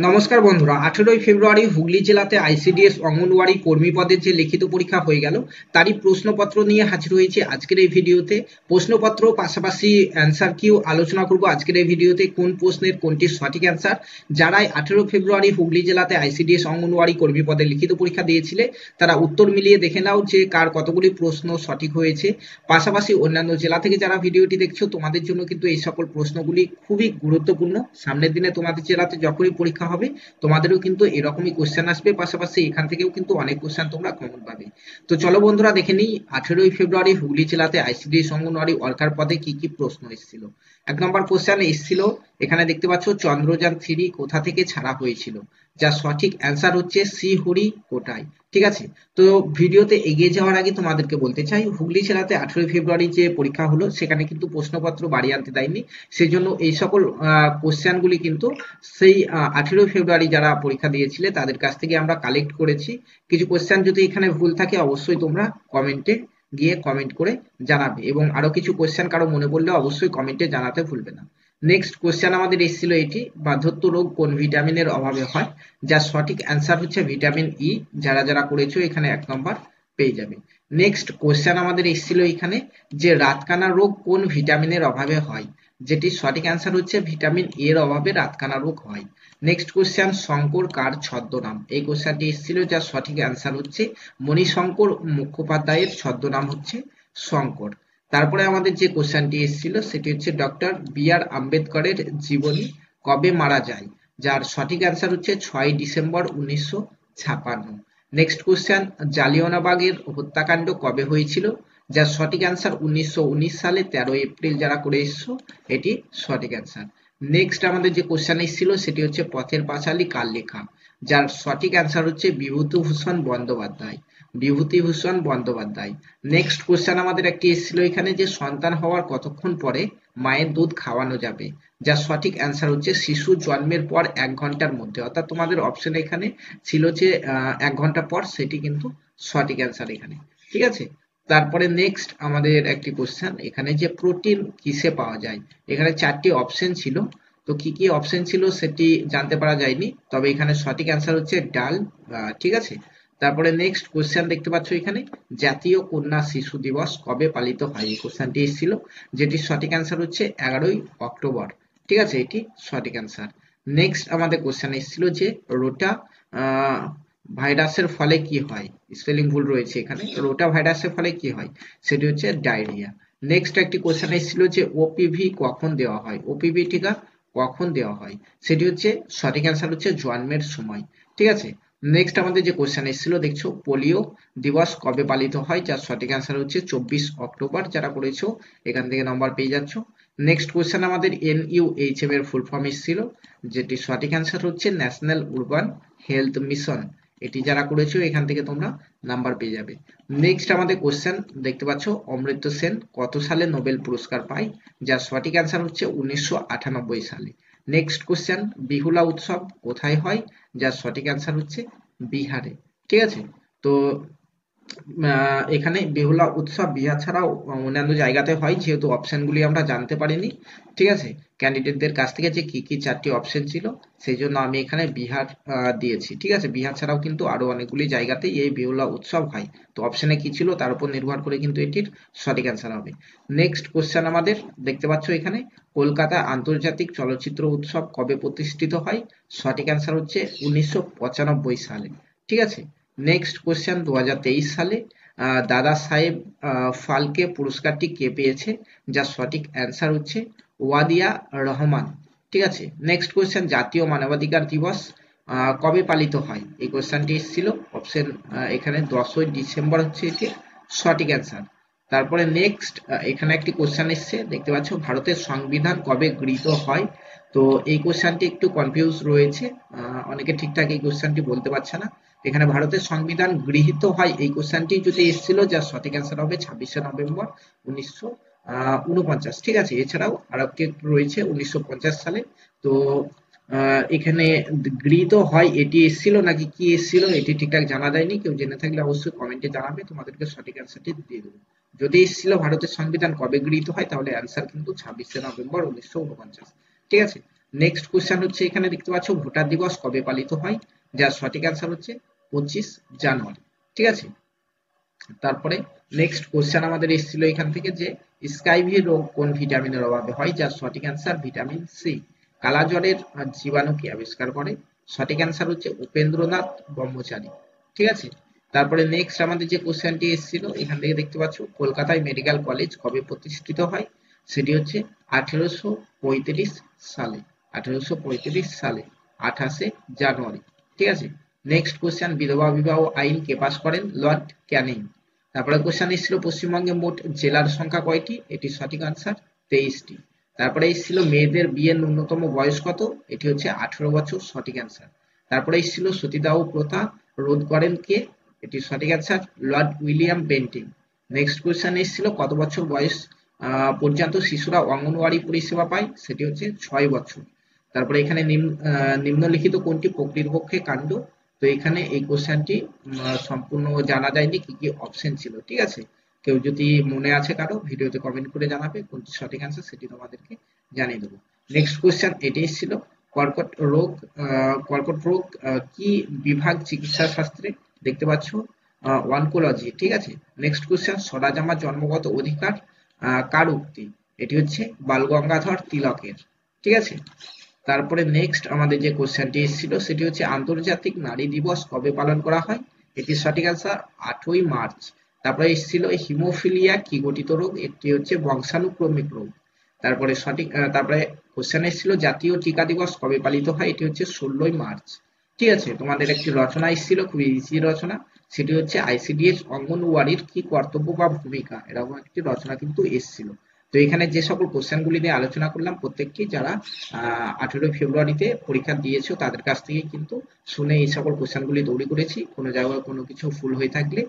নমস্কার বন্ধুরা, 18ই ফেব্রুয়ারি হুগলি জেলাতে আইসিডিএস অঙ্গনওয়াড়ি কর্মী পদের যে লিখিত পরীক্ষা হয়ে গেল তারই প্রশ্নপত্র নিয়ে হাজির হয়েছে আজকের এই ভিডিওতে। প্রশ্নপত্র পাশাপাশি অ্যান্সার কিউ আলোচনা করব আজকের এই ভিডিওতে। কোন প্রশ্নের কোনটি সঠিক অ্যান্সার, যারাই 18 ফেব্রুয়ারি হুগলি জেলাতে আইসিডিএস অঙ্গনওয়াড়ি কর্মী পদে লিখিত পরীক্ষা দিয়েছিলে তারা উত্তর মিলিয়ে দেখে নাও যে কার কতগুলি প্রশ্ন সঠিক হয়েছে। পাশাপাশি অন্যান্য জেলা থেকে যারা ভিডিওটি দেখছো তোমাদের জন্য কিন্তু এই সকল প্রশ্নগুলি খুবই গুরুত্বপূর্ণ। সামনের দিনে তোমাদের জেলাতে যখনই পরীক্ষা হবে তোমাদেরও কিন্তু এরকমই কোশ্চেন আসবে, পাশাপাশি এখান থেকেও কিন্তু অনেক কোশ্চেন তোমরা কমন পাবে। তো চলো বন্ধুরা দেখে নিই 18ই ফেব্রুয়ারি হুগলি জেলাতে আইসিডিএস অঙ্গনওয়াড়ি ওয়ার্কার পদে কি কি প্রশ্ন এসেছিল। 1 নম্বর কোশ্চেন এসেছিল, এখানে দেখতে পাচ্ছ চন্দ্রযান 3 কোথা থেকে ছাড়া হয়েছিল, যার সঠিক অ্যান্সার হচ্ছে শ্রীহরিকোটায়। ঠিক আছে, তো ভিডিওতে এগিয়ে যাওয়ার আগে তোমাদেরকে বলতে চাই হুগলি জেলাতে 18ই ফেব্রুয়ারি যে পরীক্ষা হলো সেখানে কিন্তু প্রশ্নপত্র বাড়ি আনতে দেয়নি, সেই জন্য এই সকল কোশ্চেনগুলি কিন্তু সেই 18ই ফেব্রুয়ারি যারা পরীক্ষা দিয়েছিলে তাদের কাছ থেকে আমরা কালেক্ট করেছি। কিছু কোশ্চেন যদি এখানে ভুল থাকে অবশ্যই তোমরা কমেন্টে গিয়ে কমেন্ট করে জানাবে, এবং আরো কিছু কোশ্চেন কারো মনে পড়লে অবশ্যই কমেন্টে জানাতে ভুলবে না। নেক্সট কোশ্চেন আমাদের এসেছিল এটি, বার্ধক্য রোগ কোন ভিটামিনের অভাবে হয়, যার সঠিক অ্যান্সার হচ্ছে ভিটামিন ই। যারা যারা করেছো এখানে 1 নম্বর পেয়ে যাবে। নেক্সট কোশ্চেন আমাদের এসেছিল এখানে যে রাতকানা রোগ কোন ভিটামিনের অভাবে হয়, যেটির সঠিক অ্যান্সার হচ্ছে ভিটামিন এর অভাবে রাতকানা রোগ হয়। নেক্সট কোশ্চেন শঙ্কর কার ছদ্মনাম, এই কোশ্চেনটি এসেছিল যার সঠিক অ্যান্সার হচ্ছে মণিশঙ্কর মুখোপাধ্যায়ের ছদ্মনাম হচ্ছে শঙ্কর। তারপরে আমাদের যে কোশ্চেনটি এসেছিল সেটি হচ্ছে ডক্টর বি আর আম্বেদকরের জীবনী কবে মারা যায়, যার সঠিক অ্যান্সার হচ্ছে 6 ডিসেম্বর 1956। নেক্সট কোশ্চেন জালিয়ানওয়ালাবাগের হত্যাকাণ্ড কবে হয়েছিল, যার সঠিক অ্যান্সার 1919 সালে 13 এপ্রিল। যারা করে এসছো এটি সঠিক অ্যান্সার। নেক্সট আমাদের যে কোশ্চেন এসেছিল সেটি হচ্ছে পথের পাঁচালী কার লেখা, যার সঠিক অ্যান্সার হচ্ছে বিভূতিভূষণ বন্দ্যোপাধ্যায়। বিভূতিভূষণ বন্দ্যোপাধ্যায়। নেক্সট কোশ্চেন আমাদের একটি এসেছিল এখানে যে সন্তান হওয়ার কতক্ষণ পরে মায়ের দুধ খাওয়ানো যাবে, যার সঠিক অ্যান্সার হচ্ছে শিশু জন্মের পর 1 ঘন্টার মধ্যে। অর্থাৎ তোমাদের অপশন এখানে ছিল যে 1 ঘন্টা পর, সেটি কিন্তু সঠিক অ্যান্সার এখানে। ঠিক আছে, তারপরে নেক্সট আমাদের একটি কোশ্চেন এখানে যে প্রোটিন কিসে পাওয়া যায়, এখানে 4টি অপশন ছিল, তো কি কি অপশন ছিল সেটি জানতে পারা যায়নি, তবে এখানে সঠিক অ্যান্সার হচ্ছে ডাল। ঠিক আছে, তারপরে নেক্সট কোশ্চেন দেখতে পাচ্ছ এখানে জাতীয় কন্যা শিশু দিবস কবে পালিত হয়, এই কোশ্চেনটি এসেছিল যেটির সঠিক অ্যান্সার হচ্ছে 11ই অক্টোবর। ঠিক আছে, এটি সঠিক অ্যান্সার। নেক্সট আমাদের কোশ্চেন এসেছিল যে রোটা ভাইরাসের ফলে কি হয়, স্পেলিং ভুল রয়েছে এখানে, রোটা ভাইরাসের ফলে কি হয়, সেটি হচ্ছে ডায়রিয়া। নেক্সট একটি কোশ্চেন এসেছিল যে ওপিভি কখন দেওয়া হয়, ওপিভি টিকা কখন দেওয়া হয়, সেটি হচ্ছে সঠিক অ্যান্সার হচ্ছে জন্মের সময়। ঠিক আছে, নেক্সট আমাদের যে কোশ্চেন এসেছিল দেখছো পোলিও দিবস কবে পালিত হয়, যার সঠিক অ্যান্সার হচ্ছে 24 অক্টোবর। যারা করেছো এখান থেকে নম্বর পেয়ে যাচ্ছ। নেক্সট কোশ্চেন আমাদের NUHM এর ফুল ফর্ম এসেছিল, যেটি সঠিক অ্যান্সার হচ্ছে ন্যাশনাল উরবান হেলথ মিশন। এটি যারা করেছো এখান থেকে তোমরা নাম্বার পেয়ে যাবে। নেক্সট আমাদের কোশ্চেন দেখতে পাচ্ছ অমৃত্য সেন কত সালে নোবেল পুরস্কার পায়, যার সঠিক অ্যান্সার হচ্ছে 1998 সালে। নেক্সট কোশ্চেন বিহুলা উৎসব কোথায় হয়, যার সঠিক অ্যান্সার হচ্ছে বিহারে। ঠিক আছে, তো এখানে বেহুলা উৎসব বিহার ছাড়াও অন্যান্য জায়গাতে হয়, যেহেতু অপশনগুলি আমরা জানতে পারিনি। ঠিক আছে, ক্যান্ডিডেটদের কাছ থেকে যে কি কি 4টি অপশন ছিল সেই জন্য আমি এখানে বিহার দিয়েছি। ঠিক আছে, বিহার ছাড়াও কিন্তু আরো অনেকগুলি জায়গাতেই এই বেহুলা উৎসব হয়, তো অপশনে কি ছিল তার উপর নির্ভর করে কিন্তু এটির সঠিক অ্যান্সার হবে। নেক্সট কোশ্চেন আমাদের দেখতে পাচ্ছ এখানে কলকাতা আন্তর্জাতিক চলচ্চিত্র উৎসব কবে প্রতিষ্ঠিত হয়, সঠিক অ্যান্সার হচ্ছে 1995 সালে। ঠিক আছে, নেক্সট কোশ্চেন 2023 সালে দাদা সাহেব ফালকে পুরস্কারটি কে পেয়েছে, যার সঠিক অ্যান্সার হচ্ছে ওয়াদিয়া রহমান। ঠিক আছে, নেক্সট কোশ্চেন জাতীয় মানবাধিকার দিবস কবে পালিত হয়, এই কোশ্চেনটি এসেছিল অপশন এখানে 10ই ডিসেম্বর হচ্ছে এটির সঠিক অ্যান্সার। তারপরে নেক্সট এখানে একটি কোশ্চেন এসছে দেখতে পাচ্ছ ভারতের সংবিধান কবে গৃহীত হয়, তো এই কোশ্চেনটি একটু কনফিউজ রয়েছে, অনেকে ঠিকঠাক এই কোশ্চেনটি বলতে পারছে না। এখানে ভারতের সংবিধান গৃহীত হয় এই কোশ্চেনটি যদি এসেছিল, যার সঠিক অ্যান্সার হবে 26 নভেম্বর 1949। ঠিক আছে, এছাড়াও আর একটি রয়েছে 1950 সালে। তো এখানে গৃহীত হয় এটি এসেছিল নাকি কি এসেছিল এটি ঠিকঠাক জানা যায়নি, কেউ জেনে থাকলে অবশ্যই কমেন্টে জানাবে, তোমাদেরকে সঠিক অ্যান্সারটি দিয়ে দেবো। যদি এসেছিল ভারতের সংবিধান কবে গৃহীত হয় তাহলে অ্যান্সার কিন্তু 26 নভেম্বর 1949। ঠিক আছে, নেক্সট কোশ্চেন হচ্ছে এখানে দেখতে পাচ্ছ ভোটার দিবস কবে পালিত হয়, যার সঠিক অ্যান্সার হচ্ছে 25 জানুয়ারি। ঠিক আছে, তারপরে নেক্সট কোশ্চেন আমাদের এসেছিল এখান থেকে যে স্কাইভি রোগ কোন ভিটামিনের অভাবে হয়, যার সঠিক অ্যান্সার ভিটামিন সি। কালাজ্বরের জীবাণু কি আবিষ্কার করে, সঠিক অ্যান্সার হচ্ছে উপেন্দ্রনাথ ব্রহ্মচারী। ঠিক আছে, তারপরে নেক্সট আমাদের যে কোশ্চেনটি এসেছিল এখান থেকে দেখতে পাচ্ছ কলকাতায় মেডিকেল কলেজ কবে প্রতিষ্ঠিত হয়, সেটি হচ্ছে 1835 সালে। 1835 সালে 28 জানুয়ারি। ঠিক আছে, নেক্সট কোশ্চেন বিধবা বিবাহ আইন কে পাস করেন, লর্ড ক্যানিং। তারপরে কোশ্চেন এসেছিল পশ্চিমবঙ্গে মোট জেলার সংখ্যা কয়টি, এটি সঠিক আনসার 23টি। তারপরে এসেছিল মেয়েদের বিয়ের ন্যূনতম বয়স কত, এটি হচ্ছে 18 বছর, সঠিক অ্যান্সার। তারপরে এসেছিল সতীদাহ প্রথা রোধ করেন কে, এটি সঠিক answer Lord William Bentinck. Next question এসেছিল কত বছর বয়স পর্যন্ত শিশুরা অঙ্গনওয়াড়ি পরিষেবা পায়, সেটি হচ্ছে 6 বছর। তারপরে এখানে নিম্নলিখিত কোনটি প্রকৃতপক্ষে কাণ্ড, তো এখানে এই কোশ্চেনটি সম্পূর্ণ জানা যায়নি, কি কি অপশন ছিল। ঠিক আছে, কেউ যদি মনে আছে কারো ভিডিওতে কমেন্ট করে জানাবে কোনটি সঠিক অ্যান্সার, সেটি তোমাদেরকে জানিয়ে দেবো। নেক্সট কোশ্চেন এটি ছিল কর্কট রোগ কি বিভাগ চিকিৎসা শাস্ত্রে, দেখতে পাচ্ছ অনকোলজি। ঠিক আছে, নেক্সট কোশ্চেন সরাজামা জন্মগত অধিকার কার উক্তি, এটি হচ্ছে বালগঙ্গাধর তিলকের। ঠিক আছে, তারপরে নেক্সট আমাদের যে কোশ্চেনটি এসেছিল সেটি হচ্ছে আন্তর্জাতিক নারী দিবস কবে পালন করা হয়, এটি সঠিক অ্যান্সার 8ই মার্চ। তারপরে এসেছিল হিমোফিলিয়া কি গঠিত রোগ, এটি হচ্ছে বংশানুক্রমিক রোগ। তারপরে কোশ্চেন এসেছিল জাতীয় টিকা দিবস কবে পালিত হয়, এটি হচ্ছে 16ই মার্চ। ঠিক আছে, তোমাদের একটি রচনা এসেছিল খুবই ইজি রচনা, সেটি হচ্ছে আইসিডিএস অঙ্গনওয়াড়ির কি কর্তব্য বা ভূমিকা, এরকম একটি রচনা কিন্তু এসেছিল। তো এখানে যে সকল কোশ্চেনগুলি নিয়ে আলোচনা করলাম প্রত্যেকটি যারা 18 ফেব্রুয়ারিতে পরীক্ষা দিয়েছো তাদের কাছ থেকে কিন্তু শুনে এই সকল কোশ্চেনগুলি তৈরি করেছি। কোনো জায়গায় কোনো কিছু ভুল হয়ে থাকলে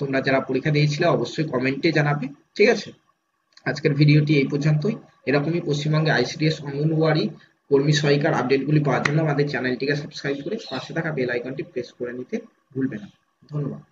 তোমরা যারা পরীক্ষা দিয়েছিলে অবশ্যই কমেন্টে জানাবে। ঠিক আছে, আজকের ভিডিওটি এই পর্যন্তই। এরকমই পশ্চিমবঙ্গে আইসিডিএস অঙ্গনওয়াড়ি কর্মী সহায়িকার আপডেটগুলি পাওয়ার জন্য আমাদের চ্যানেলটিকে সাবস্ক্রাইব করে পাশে থাকা বেল আইকনটি প্রেস করে নিতে ভুলবে না। ধন্যবাদ।